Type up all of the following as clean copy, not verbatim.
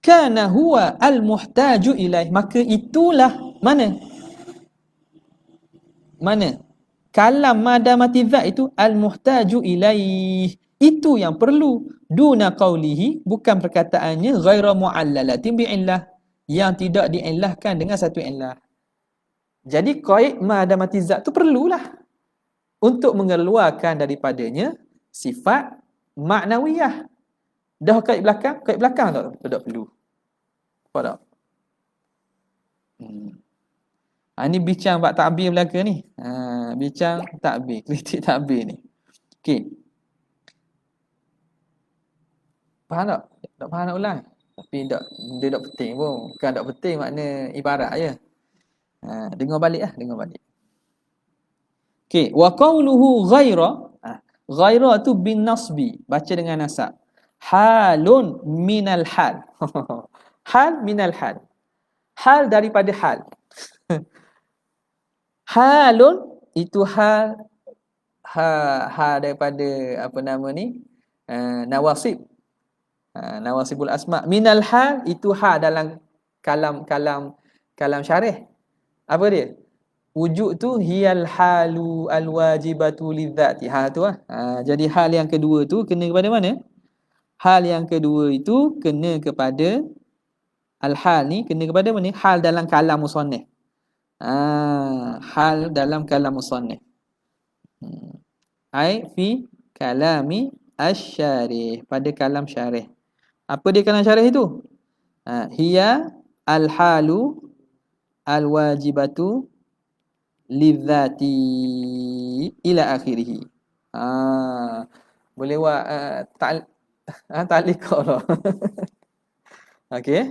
kana huwa al-muhtaju ilaih, maka itulah mana kalam madamati zat itu al-muhtaju ilaih, itu yang perlu, duna qawlihi, bukan perkataannya ghaira mu'allalatin bi'illah, yang tidak diillahkan dengan satu illah. Jadi qaid madamati zat tu perlulah untuk mengeluarkan daripadanya sifat maknawiyah. Dah qaid belakang tak perlu. Apa tak? Ni bincang bab takbir belaka ni. Bincang takbir, kritik takbir ni. Okey. Faham tak? Tak faham nak ulang. Tapi dia tak penting pun. Bukan tak penting, makna ibarat je. Dengar balik. Okey, wa qawluhu ghaira. Ghaira tu bin nasbi, baca dengan nasab. Halun minal hal. Hal minal hal. Hal daripada hal. Halun itu hal daripada apa nama ni? Nawasib. Nawasibul asma. Minal hal itu hal dalam kalam syarih. Apa dia? Wujud tu hiyal halu alwajibatu lidzati. Tu lah. Jadi hal yang kedua tu kena kepada mana? Hal yang kedua itu kena kepada al-hal ni kena kepada mana? Hal dalam kalam musannif. Hal dalam kalam musannif. Ai fi kalami asy-syarih, pada kalam syarih. Apa dia kalam syarih itu? Hiya al-halu al-wajibatu lidzati ila akhirih. Boleh buat ta'liq lah. Okey.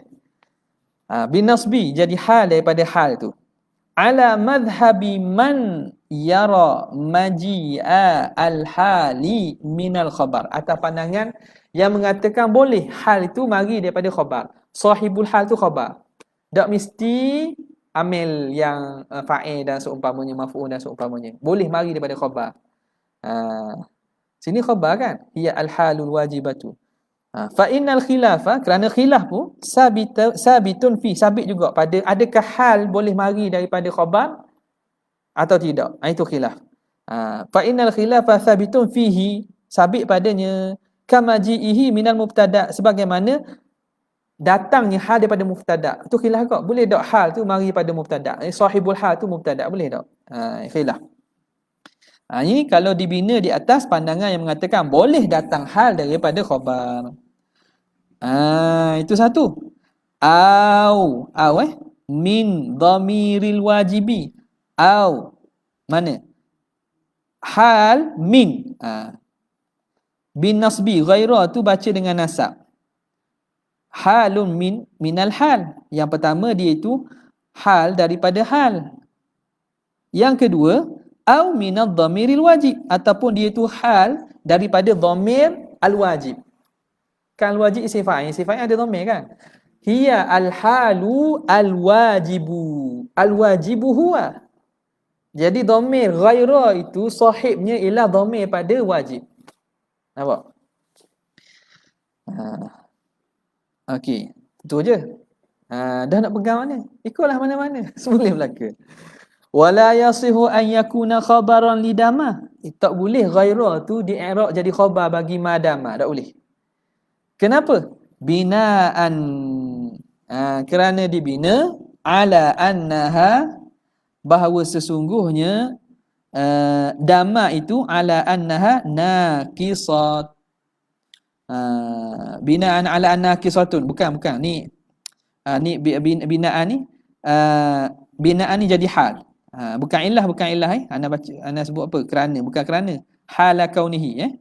Bin nasbi, jadi hal daripada hal tu. Ala madhhabi man yara maji'a al-hali minal khabar. Atas pandangan yang mengatakan boleh hal itu mari daripada khabar. Sahibul hal tu khabar. Tak mesti amil yang fa'il dan seumpamanya, maf'ul dan seumpamanya. Boleh mari daripada khabar. Sini khabar kan? Hiya al-halul wajibatu. Fa innal khilafa, kerana khilaf pun sabitun fi, sabit juga pada adakah hal boleh mari daripada khabar atau tidak. Itu khilaf. Fa innal khilafa sabitun fihi, sabit padanya, kama ji'ihi minal mubtada, sebagaimana datangnya hal daripada mubtada. Itu khilaf kok. Boleh tak hal tu mari pada mubtada? Sahibul hal tu mubtada, boleh tak? Khilaf. Ini kalau dibina di atas pandangan yang mengatakan boleh datang hal daripada khabar. Itu satu. Min dhamiril wajibi. Mana? Hal min. Bin nasbi ghaira tu baca dengan nasab. Halun minal hal. Yang pertama dia itu hal daripada hal. Yang kedua, au minadh dhamiril wajib, ataupun dia itu hal daripada dhamir al-wajib. Kan al-wajib sifatnya ada dhamir kan? Hiya al-halu al-wajibu. Al-wajibu huwa. Jadi dhamir ghaira itu sahibnya ialah dhamir pada wajib. Nampak? Okey, itu je. Dah nak pegang mana? Ikutlah mana-mana. Semula belaka. Wala yasihu an yakuna khabaran lidama. Tak boleh ghaira tu di-i'rab jadi khabar bagi madama, tak boleh. Kenapa? Binaan. Kerana dibina ala annaha, bahawa sesungguhnya dama itu ala annaha naqisat. Binaan ala naqisatun. Bukan. Ni binaan ni binaan ni jadi hal. Bukan ilah Ana sebut apa? Bukan kerana. Hala kaunihi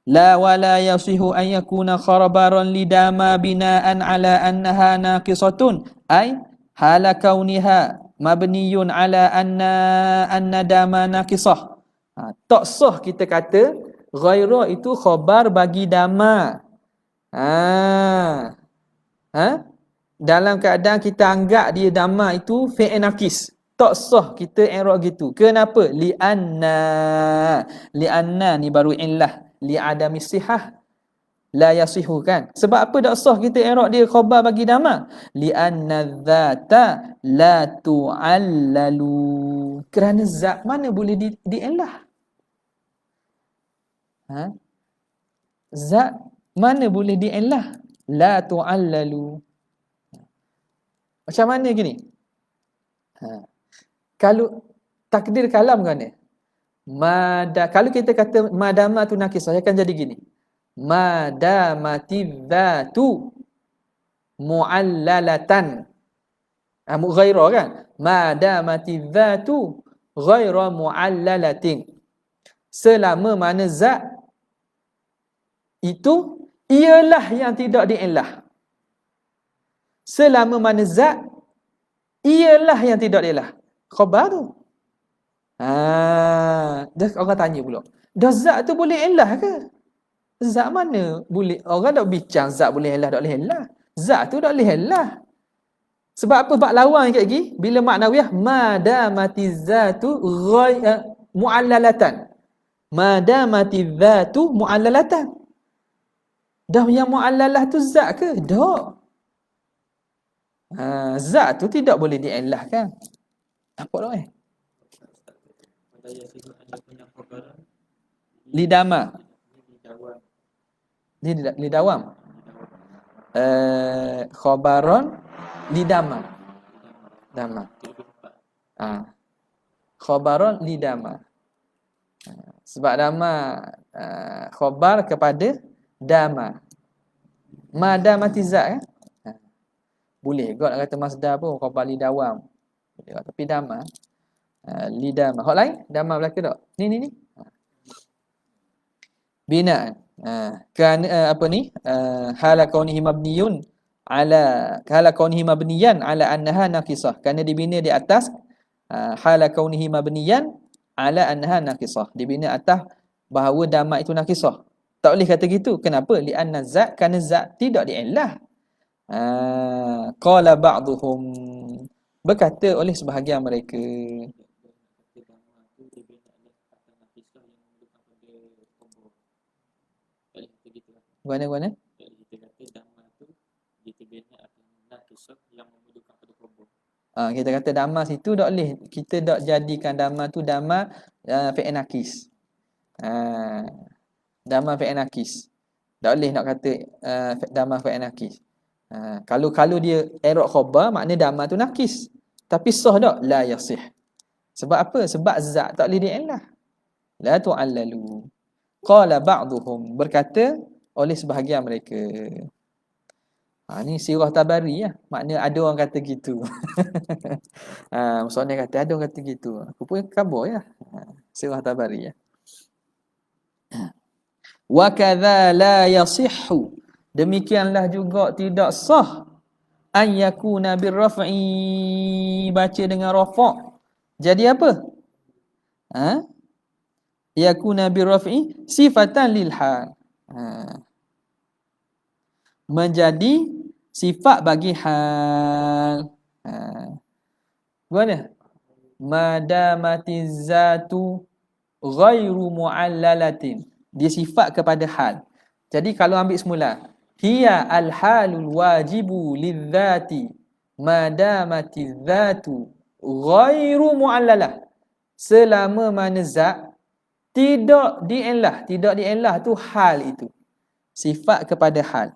La wala yasihu an yakuna khabaran lidama binaan ala annaha naqisatun. Ay hala kauniha mabniyun ala anna dama naqisah. Tak sah kita kata ghaira itu khabar bagi dama. Dalam keadaan kita anggap dia dama itu fi'il naqis. Tak sah kita i'rab gitu. Kenapa? Li'anna ni baru illah li adami sihah. La yasihu kan? Sebab apa tak sah kita i'rab dia khabar bagi dama? Li'anna dzata la tu'allalu. Kerana zat mana boleh di'illah? Ha? Zat mana boleh di'illah? La tu'allalu. Macam mana gini? Kalau takdir kalam kan ni? Kalau kita kata madama tu nakisah, akan jadi gini. Madamati dzatu mu'allalatan. Ghaira kan? Madamati dzatu ghaira mu'allalatin. Selama mana zat itu ialah yang tidak di'illah. Selama mana zat ialah yang tidak di'illah. Khabar tu. Dah orang tanya pula. Dah zat tu boleh illah ke? Zat mana boleh? Orang tak bincang zat boleh illah, tak boleh illah. Zat tu tak boleh illah. Sebab apa bab lawan kat lagi? Bila maknawiyah madamati zatu mu'allalatan. Madamati zatu mu'allalatan. Dah yang mu'allalah tu zat ke? Tak. Zat tu tidak boleh diillahkan. Nampak tak Lidama. Lidawam. Khabaron lidama. Dama. Khabaron lidama. Sebab dama khabar kepada dama. Madamati zat kan? Boleh juga nak kata masdar pun khabar lidawam. Tapi dama lidama. Hak lain dama belaka tak? Ni. Binaan. Kan apa ni? Hala kaunihi mabniyun ala mabniyan ala annaha naqisah. Kerana dibina di atas hala kaunihi mabniyan ala annaha naqisah. Dibina atas bahawa dama itu naqisah. Tak boleh kata gitu. Kenapa? Li'anna zat, kerana zat tidak diillah. Qala ba'duhum, berkata oleh sebahagian mereka. Mana? Kita kata dama situ tak boleh. Kita tak jadikan dama tu dama fi'il nakis. Dama fi'il nakis. Tak boleh nak kata dama fi'il nakis. Kalau dia i'rab khabar, makna dama tu nakis. Tapi sah tak? La yasih. Sebab apa? Sebab zat tak boleh di'illah. La tu'allalu. Qala ba'duhum, berkata oleh sebahagian mereka. Ni sirah Tabari lah. Makna ada orang kata gitu. Maksudnya kata ada orang kata gitu. Aku pun khabar ya. Sirah Tabari ya. Wa kadza la yasihhu, demikianlah juga tidak sah an yakuna birraf'i, baca dengan rafa'. Jadi apa? Yakuna birraf'i sifatan lil hal. Menjadi sifat bagi hal. Mana? Madamatiz zatu ghairu mu'allalatin. Dia sifat kepada hal. Jadi kalau ambil semula, hiya al-halul wajibu lidzati madamatiz zatu ghairu mu'allalah. Selama mana zat tidak diillah tu hal itu. Sifat kepada hal.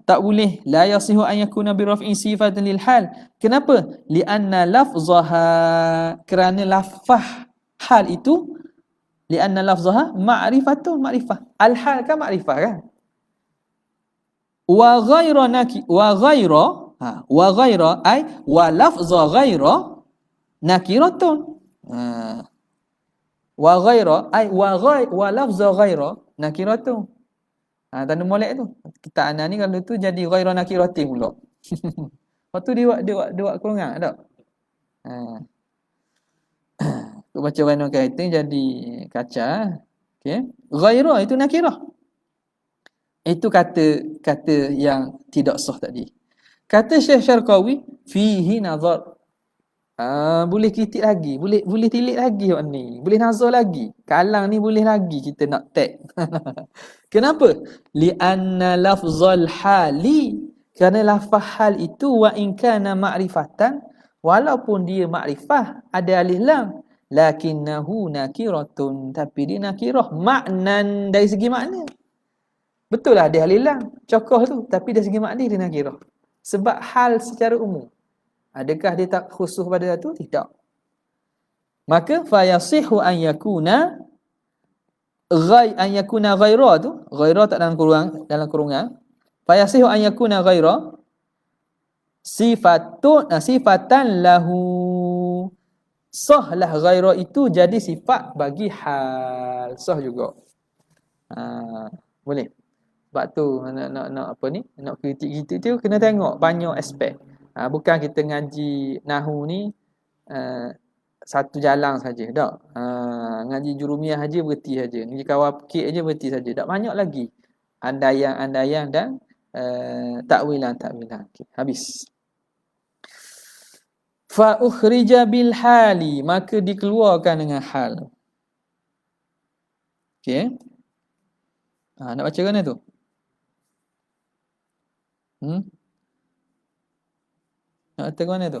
Tak boleh la yasihu an yakuna bi raf'in sifatan lil hal. Kenapa? Li'anna lafzaha, kerana lafzah hal itu, li'anna lafzaha ma'rifatun, ma'rifah. Al hal kan ma'rifah kan? Wa ghaira ay wa lafza ghaira nakiratun. Wa ghaira ay wa lafza ghaira nakiratun. Tanda molek tu. Kita ana ni kalau tu jadi ghaira nakiratin pula. Lepas tu dia buat kurungan tak? Tu baca warna kaitan jadi kaca. Okey. Ghaira itu nakirah. Itu kata yang tidak sah tadi. Kata Syekh Syarqawi, fihi nazar. Boleh kritik lagi, boleh tilik lagi hok ni, boleh nazar lagi. Kalang ni boleh lagi kita nak tag. Kenapa? Li'anna lafzal hali, kerana lafaz hal itu wa in kana ma'rifatan, walaupun dia makrifah ada alif lam, lakinnahu nakiratun, tapi dia nakirah maknan, dari segi makna. Betul lah ada alif lam, cokoh tu, tapi dari segi makna dia nakirah. Sebab hal secara umum. Adakah dia tak khusus pada satu? Tidak. Maka fayasihu an yakuna ghaira tu, ghaira tak dalam kurungan. Fayasihu an yakuna ghaira sifatan lahu. Sahlah ghaira itu jadi sifat bagi hal. Sah juga. Boleh. Sebab tu nak apa ni? Nak kritik tu kena tengok banyak aspek. Bukan kita ngaji nahu ni satu jalan saja, tak. Ngaji jurumiyah saja berhenti saja. Ngaji kawapikir saja berhenti saja. Tak, banyak lagi andaian dan takwilan. Okay, habis. Fa ukhrija bil hali, maka dikeluarkan dengan hal. Okey. Nak baca kan tu? Nak kata mana tu?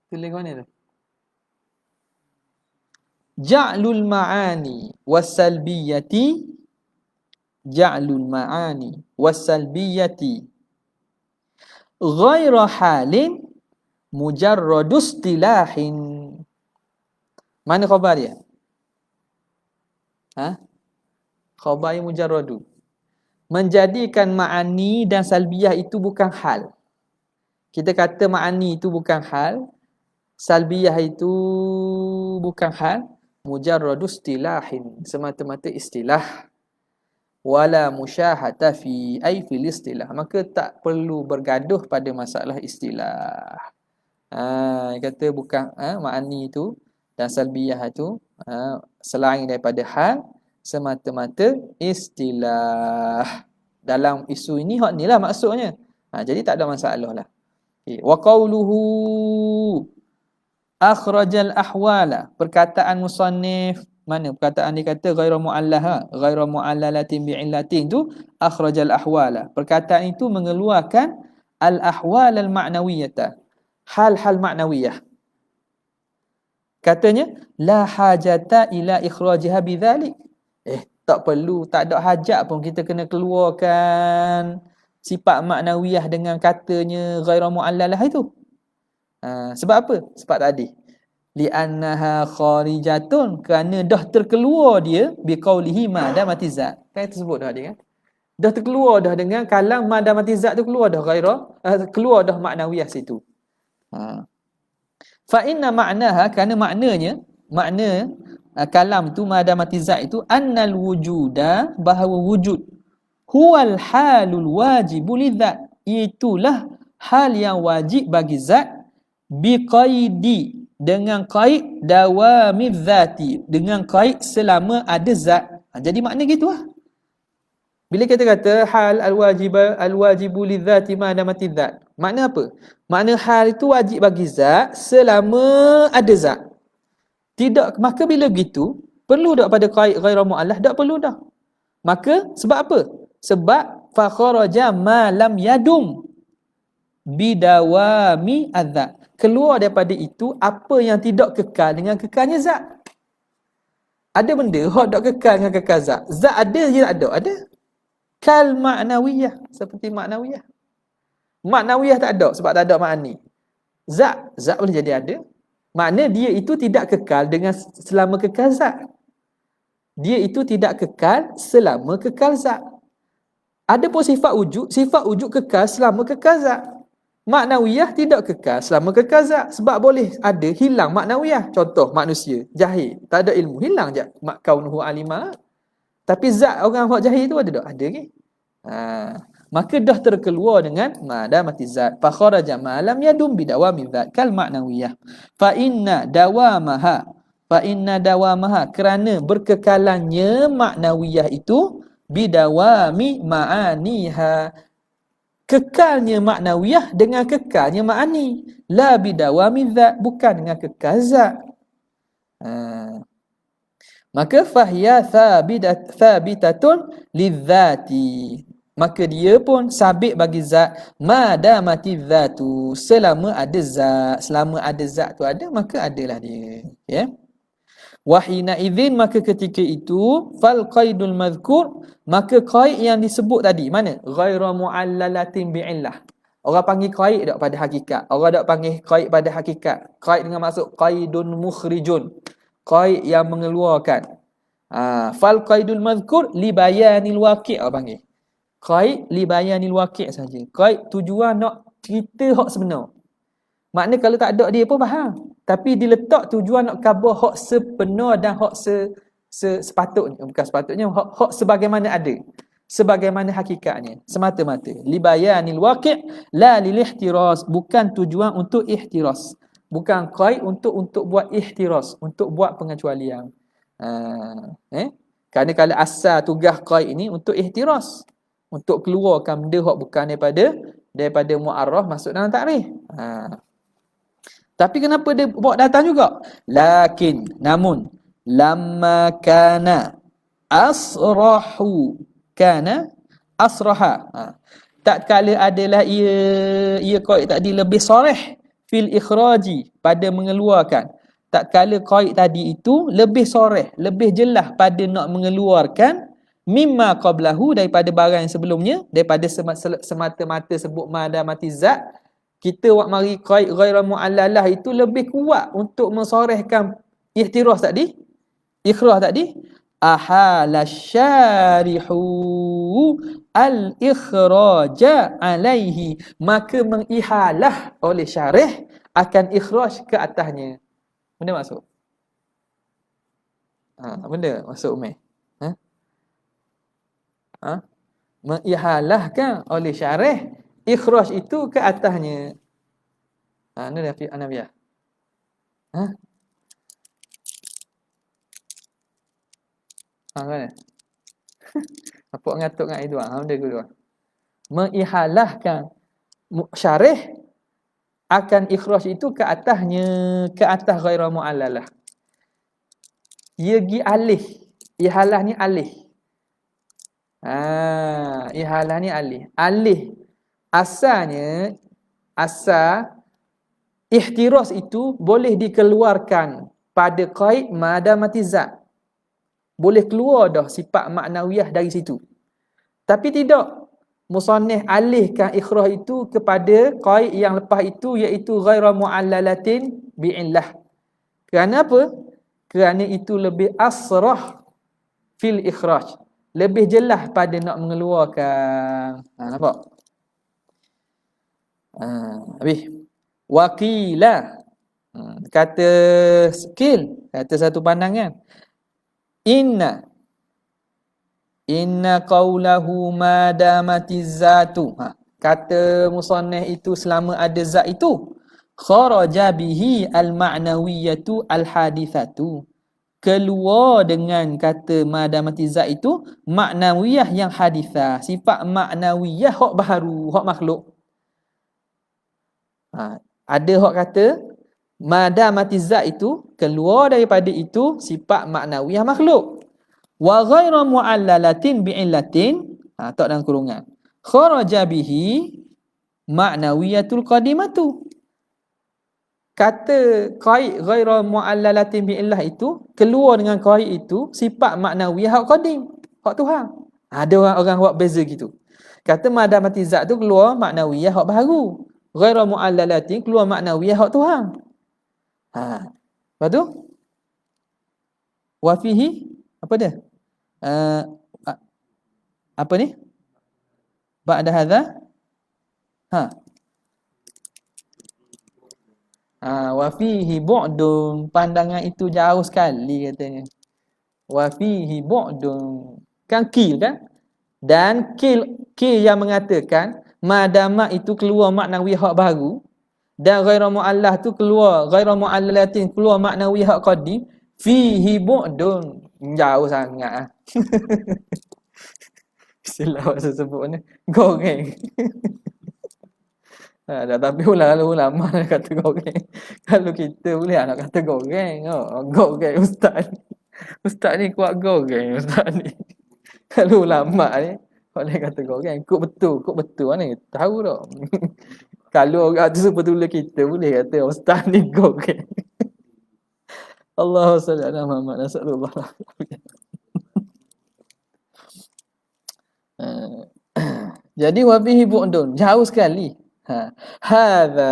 Tulis mana tu? Ja'lul ma'ani wassalbiyati, ja'lul ma'ani wassalbiyati ghaira halin mujarradu istilahin. Mana khabar dia? Khabar yang mujarradu. Menjadikan ma'ani dan salbiyah itu bukan hal. Kita kata ma'ani itu bukan hal, salbiyah itu bukan hal, mujarradu istilahin, semata-mata istilah. Wala musyahata fi ay fil istilah, maka tak perlu bergaduh pada masalah istilah. Kata bukan ma'ani itu dan salbiyah itu selain daripada hal, semata-mata istilah. Dalam isu ini hak ni lah maksudnya. Jadi tak ada masalah lah. Wa qawluhu akhrajal ahwala, perkataan musannif, mana perkataan dia kata ghairu mu'allaha, ghairu mu'allalatin bi'illatin tu, akhrajal ahwala, perkataan itu mengeluarkan al ahwal al ma'nawiyata, hal-hal ma'nawiyah. Katanya la hajata ila ikhrajiha bidzalik, tak perlu, tak ada hajat pun kita kena keluarkan sifat maknawiyah dengan katanya ghairu mu'allalah itu. Sebab apa? Sebab tadi li'annaha kharijatun, kerana dah terkeluar dia biqaulihi ma damati zat. Kan kita sebut dah dia kan? Dah terkeluar dah dengan kalam ma damati zat tu, keluar dah keluar dah maknawiyah situ. Fa inna ma'naha, kerana makna kalam tu ma damati zat itu annal wujuda, bahawa wujud huwal halul wajibu lidzat, itulah hal yang wajib bagi zat, biqaidi, dengan qaid dawami dzati, dengan qaid selama ada zat. Jadi makna gitu lah. Bila kita kata hal al-wajibu lidzati ma damati dzat, makna apa? Makna hal itu wajib bagi zat selama ada zat. Tidak, maka bila begitu perlu tak pada qaid ghairu mu'allah? Tak perlu dah. Maka sebab apa? Sebab fa kharaja ma lam yadum bidawami adzat, keluar daripada itu apa yang tidak kekal dengan kekalnya zat. Ada benda hak tak kekal dengan kekal zat. Zat ada je tak ada? Ada. Kal ma'nawiyah, seperti ma'nawiyah. Ma'nawiyah tak ada sebab tak ada ma'ani. Zat boleh jadi ada. Makna dia itu tidak kekal dengan selama kekal zat. Dia itu tidak kekal selama kekal zat. Ada pun sifat wujud kekal selama kekal zat. Maknawiyah tidak kekal selama kekal zat, sebab boleh ada hilang maknawiyah. Contoh manusia jahil, tak ada ilmu, hilang je kaunuhu alima. Tapi zat orang hak jahil tu ada tak? Ada ke? Maka dah terkeluar dengan madamati zat. Fa kharaja ma lam yadum bidawami zat kal maknawiyah. Fa inna dawamaha, kerana berkekalannya maknawiyah itu bidawami ma'aniha, kekalnya maknawiyah dengan kekalnya ma'ani. La bidawami dzat, bukan dengan kekal zat. Maka fahiya thabitatun lidzati. Maka dia pun sabit bagi zat, madamati dzatu, selama ada zat. Selama ada zat tu ada, maka adalah dia. Ya. Wahina idzin, maka ketika itu fal qaidul madhkur, maka qaid yang disebut tadi mana? Ghairu muallalatin bi'illah. Orang panggil qaid tak pada hakikat. Orang tak panggil qaid pada hakikat. Qaid dengan maksud qaidun mukhrijun. Qaid yang mengeluarkan. Fal qaidul madhkur li bayanil waqi', orang panggil. Qaid li bayanil waqi' saja. Qaid tujuan nak cerita hak sebenar. Maknanya kalau tak ada dia pun faham. Tapi diletak tujuan nak khabar hak sebenar dan hak sepatutnya. Bukan sepatutnya, hak sebagaimana ada. Sebagaimana hakikatnya. Semata-mata. Libayanil waqi' la lil ihtiras. Bukan tujuan untuk ihtiras. Bukan qaid untuk buat ihtiras. Untuk buat pengecualian. Kerana kalau asal tugas qaid ini untuk ihtiras. Untuk keluarkan benda hak bukan daripada mu'arraf masuk dalam ta'rif. Tapi kenapa dia bawa datang juga? Namun lamma kana asrahu, kana asraha. Tak kala adalah ia qaid tadi lebih soreh fil ikhraji, pada mengeluarkan. Tak kala qaid tadi itu lebih soreh, lebih jelas pada nak mengeluarkan mimma qablahu, daripada barang yang sebelumnya, daripada semata-mata sebut madamati zat. Kita wak mari qaid ghairu mu'allalah itu lebih kuat untuk mensorehkan ihtiras tadi, ikhraj tadi. Ahala syarihu al-ikhraja alaihi, maka mengihalah oleh syarih akan ikhraj ke atasnya. Benda masuk? Benda masuk Umay? Mengihalahkan oleh syarih ikhraj itu ke atasnya. Ni dah Anabiyah. Kan? Apa ngatuk ngat itu? Benda kedua. Mengihalahkan syarih akan ikhraj itu ke atasnya, ke atas ghairu mu'allalah. Ia gi alih. Ihalah ni alih. Ihalah ni alih. Alih asalnya, asal ihtiras itu boleh dikeluarkan pada qaid madamati zat. Boleh keluar dah sifat maknawiyah dari situ. Tapi tidak. Musannif alihkan ikhraj itu kepada qaid yang lepas itu, iaitu ghairu mu'allalatin bi'illah. Kerana apa? Kerana itu lebih asrah fil ikhraj. Lebih jelas pada nak mengeluarkan. Nampak? Habis. Waqila. Kata skill. Kata satu pandangan. Inna qawlahu madamatiz zatu. Kata musannif itu selama ada zat itu. Kharaja bihi al-ma'nawiyatu al-hadithatu. Keluar dengan kata madamati zat itu maknawiyah yang hadithah. Sifat maknawiyah hak baharu, hak makhluk. Ada hak kata madamati zat itu keluar daripada itu sifat maknawiyah makhluk. Wa ghairu mu'allalatin bi'illatin, tak dalam kurungan. Kharaja bihi ma'nawiyatul qadimatu. Kata qaid ghairu mu'allalatin bi'illah itu keluar dengan qaid itu sifat maknawiyah hak qadim, hak Tuhan. Ada orang buat beza gitu. Kata madamati zat tu keluar maknawiyah hak baharu. Ghairu mu'allalatin keluar maknawiyah hak Tuhan. Lepas tu wa fihi apa dia? Apa ni? Ba'da hadza? Wa fihi bu'dun, pandangan itu jauh sekali katanya. Wa fihi bu'dun. Kan kil kan? Dan kil yang mengatakan madama itu keluar maknawi hak baru dan ghairu mu'allah tu keluar ghairu mu'allalatin keluar maknawi hak qadim, fihi bu'dun. Jauh sangat. Istilah bahasa sebut ni goreng. Tapi ulama nak kata goreng. Kalau kita boleh nak kata goreng. Goreng ustaz ni. Ustaz ni kuat goreng ustaz ni. Kalau ulama ni boleh kata goreng. Kok betul mana tahu tak. Kalau orang tu super tulis kita boleh kata ustaz ni goreng. Allahu salli ala Muhammad nasallallahu alaihi. Jadi wabihi bu'dun, jauh sekali. Hadza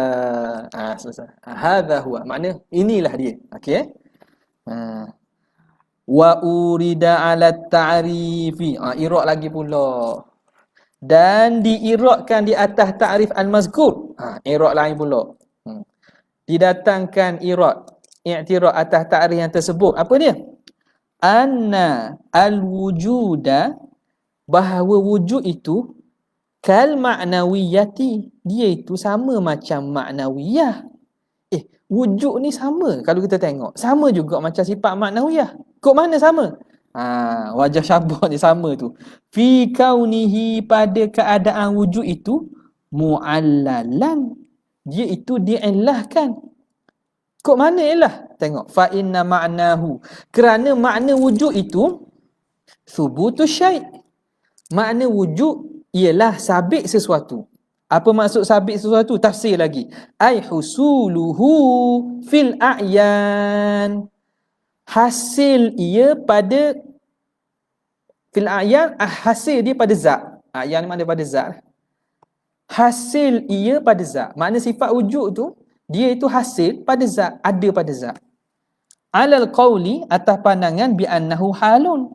selesai. Hadza huwa, makna inilah dia. Okey. Wa urida ala ta'rifi. Iraq lagi pula. Dan diirakkan di atas ta'rif al-mazkur. Iraq lain pula. Didatangkan irak, i'tiraf atas ta'rif yang tersebut. Apa dia? Anna al-wujuda, bahawa wujud itu kal ma'nawiyati, dia itu sama macam ma'nawiyah. Wujud ni sama kalau kita tengok. Sama juga macam sifat ma'nawiyah. Kok mana sama? Wajah syabah ni sama tu. Fi kaunihi, pada keadaan wujud itu mu'allalan, dia itu diilahkan. Kok mana ilah? Tengok. Fa inna ma'nahu, kerana makna wujud itu thubutu syai'. Makna wujud ialah sabit sesuatu. Apa maksud sabit sesuatu? Tafsir lagi. Ai husuluhu fil a'yan. Hasil ia pada fil a'yan, hasil dia pada zat. A'yan mana pada zat? Hasil ia pada zat. Makna sifat wujud tu dia itu hasil pada zat, ada pada zat. Alal qawli, atas pandangan bi annahu halun.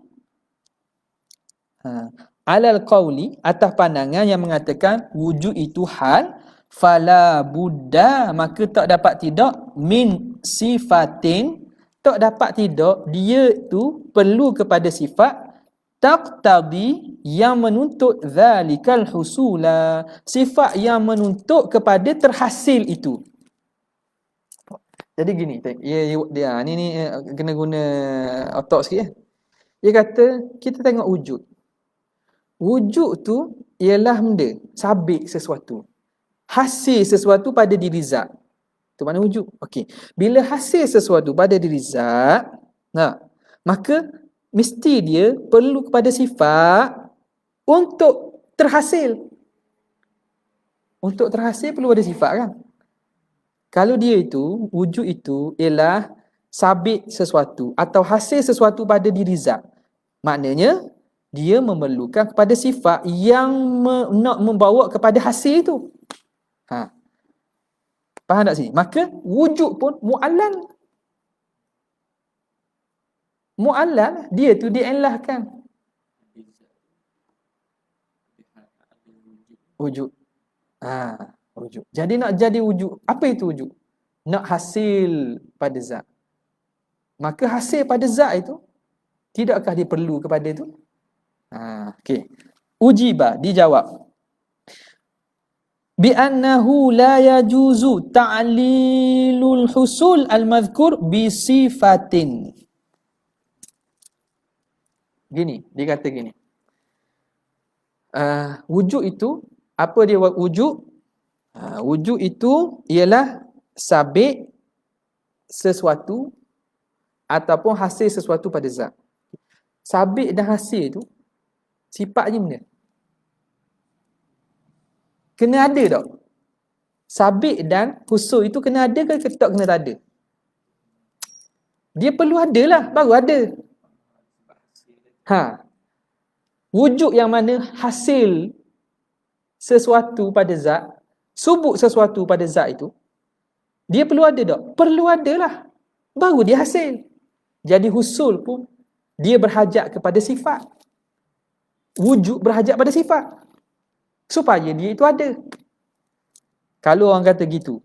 Alal qawli, atas pandangan yang mengatakan wujud itu hal, fala buddha, maka tak dapat tidak, min sifatin, tak dapat tidak, dia tu perlu kepada sifat, taqtadi, yang menuntut zalikal husula, sifat yang menuntut kepada terhasil itu. Jadi gini, dia ni kena guna otak sikit ya. Dia kata kita tengok wujud. Wujud tu ialah benda, sabit sesuatu. Hasil sesuatu pada diri zat. Tu mana wujud? Okey. Bila hasil sesuatu pada diri zat, maka mesti dia perlu kepada sifat untuk terhasil. Untuk terhasil perlu ada sifat kan? Kalau dia itu, wujud itu ialah sabit sesuatu atau hasil sesuatu pada diri zat. Maknanya dia memerlukan kepada sifat yang nak membawa kepada hasil itu. Faham tak sini? Maka wujud pun mu'allal. Mu'allal, dia tu diilahkan. Wujud. Wujud. Jadi nak jadi wujud, apa itu wujud? Nak hasil pada zat. Maka hasil pada zat itu, tidakkah dia perlu kepada itu? Okey. Ujiba, dijawab. Bi annahu la yajuzu ta'lilul husul al-madhkur bi sifatin. Gini, dia kata gini. Wujud itu, apa dia wujud? Wujud itu ialah sabit sesuatu ataupun hasil sesuatu pada zat. Sabit dan hasil itu sifatnya mana? Kena ada tak? Sabit dan husul itu kena ada ke tak kena tak ada? Dia perlu ada lah, baru ada. Wujud yang mana hasil sesuatu pada zat, subut sesuatu pada zat itu, dia perlu ada tak? Perlu ada lah, baru dia hasil. Jadi husul pun dia berhajat kepada sifat. Wujud berhajat pada sifat supaya dia itu ada. Kalau orang kata gitu,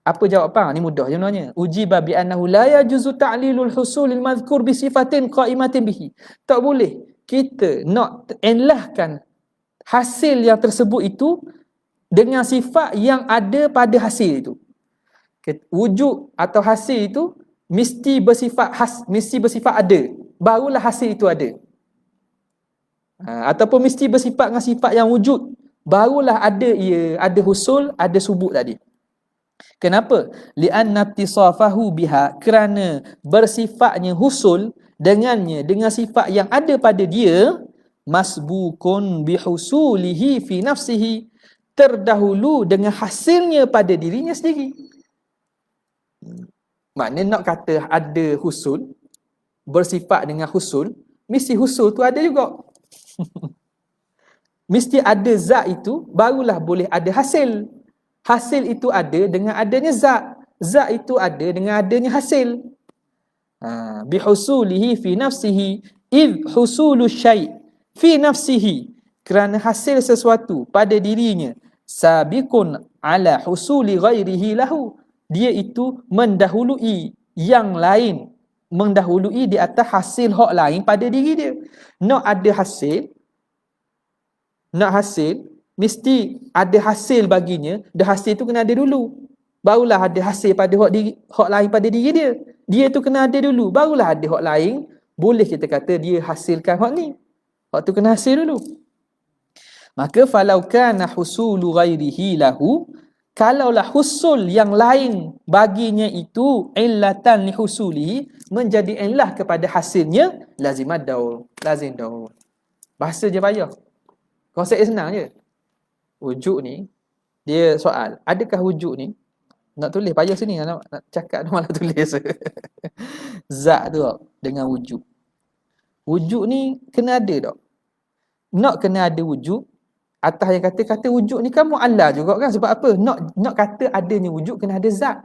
apa jawapan? Ni mudah sebenarnya. Ujiba bi annahu la yajuzu ta'lilul husulil madhkur bi sifatin qa'imatin bihi. Tak boleh kita nak elahkan hasil yang tersebut itu dengan sifat yang ada pada hasil itu. Wujud atau hasil itu mesti bersifat ada, barulah hasil itu ada. Ataupun mesti bersifat dengan sifat yang wujud, barulah ada ia, ada husul, ada subut tadi. Kenapa? Li'anna ittisafahu biha, kerana bersifatnya husul dengannya, dengan sifat yang ada pada dia, masbukun bihusulihi fi nafsihi, terdahulu dengan hasilnya pada dirinya sendiri. Maknanya nak kata ada husul, bersifat dengan husul, mesti husul tu ada juga. Mesti ada zat itu, barulah boleh ada hasil. Hasil itu ada dengan adanya zat. Zat itu ada dengan adanya hasil. Bihusulihi fi nafsihi, id husulu syai' fi nafsihi, kerana hasil sesuatu pada dirinya, sabiqun ala husuli ghairihi lahu, dia itu mendahului yang lain, mendahului di atas hasil hak lain pada diri dia. Nak ada hasil, nak hasil, mesti ada hasil baginya, dan hasil tu kena ada dulu. Barulah ada hasil pada hak lain pada diri dia. Dia tu kena ada dulu, barulah ada hak lain, boleh kita kata dia hasilkan hak ni. Hak tu kena hasil dulu. Maka falau kana husulu ghairihi lahu, kalaulah husul yang lain baginya itu illatan li husulihi, menjadi illah kepada hasilnya, lazimad daur, lazim daur. Bahasa je payah. Konsep dia senang je. Wujud ni, dia soal, adakah wujud ni, nak tulis payah sini, nak cakap tu malah tulis. Zat tu dengan wujud. Wujud ni kena ada tak? Nak kena ada wujud. Atas yang kata wujud ni kan mu'alla juga kan. Sebab apa? Nak kata adanya wujud kena ada zat.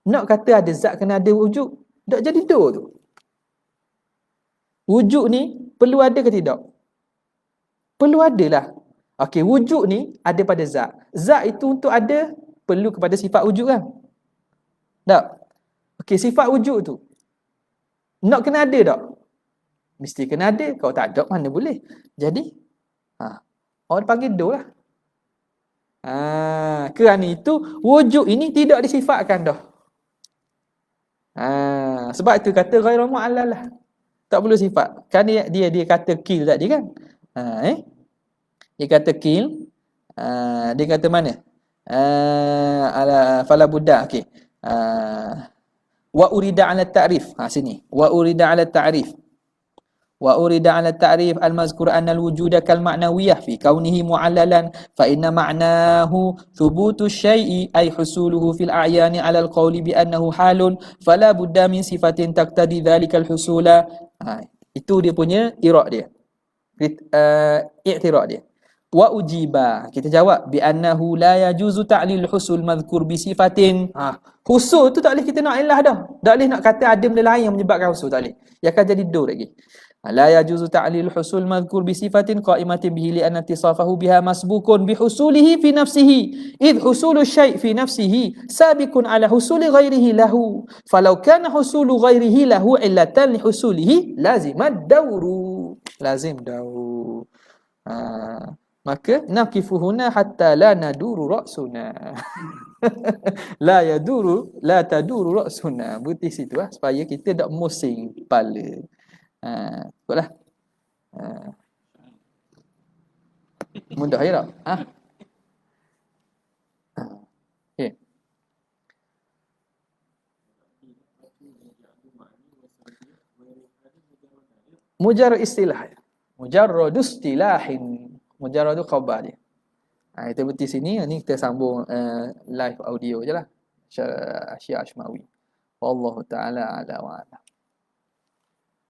Nak kata ada zat kena ada wujud. Tak jadi dua tu. Wujud ni perlu ada ke tidak? Perlu adalah. Okey, wujud ni ada pada zat. Zat itu untuk ada perlu kepada sifat wujud kan? Tak? Okey, sifat wujud tu nak kena ada tak? Mesti kena ada. Kalau tak ada, mana boleh? Jadi, orang panggil do lah. Kerana itu, wujud ini tidak disifatkan dah. Sebab itu kata ghairu mu'allal lah. Tak perlu sifat. Kan dia kata kill tadi kan? Dia kata kill. Dia kata mana? Ala fala budda. Okey. Wa urida 'ala ta'rif. Sini. Wa urida 'ala ta'rif. Wa urida 'ala ta'rif al-mazkur anna al-wujuda kal ma'nawiyah fi kaunihi mu'allalan fa inna ma'nahu thubutu syai'i ay husuluhu fil a'yani 'ala al-qawli bi annahu halun fala budda min sifatin taqtadi dhalika al-husula. Itu dia punya i'rab dia. I'tirad dia. Wa ujiba, kita jawab bi annahu la yajuzu ta'lil husul madhkur bi sifatin. Husul tu tak boleh kita nak ilah dah. Tak boleh nak kata ada benda lain yang menyebabkan husul, tak boleh. Ia akan jadi do lagi. La yajuzu ta'lil husul madhkur bi sifatin qa'imatin bihi li anna ittisafahu biha masbukun bi husulihi fi nafsihi id husulu syai' fi nafsihi sabiqun ala husuli ghairihi lahu falau kana husulu ghairihi lahu illatan li husulihi lazimad dawru, lazim daur. Maka naqifu huna hatta la naduru ra'suna. La yaduru la taduru ra'suna. Berhenti situ supaya kita tak musing kepala. Ikutlah. Mudah ya tak? Okay. Mujarrad istilah. Mujarrad istilahin. Mujarrad khabar dia. Kita berhenti sini. Ni kita sambung live audio je lah. Syekh Ashmawi. Wallahu ta'ala ala wa'ala.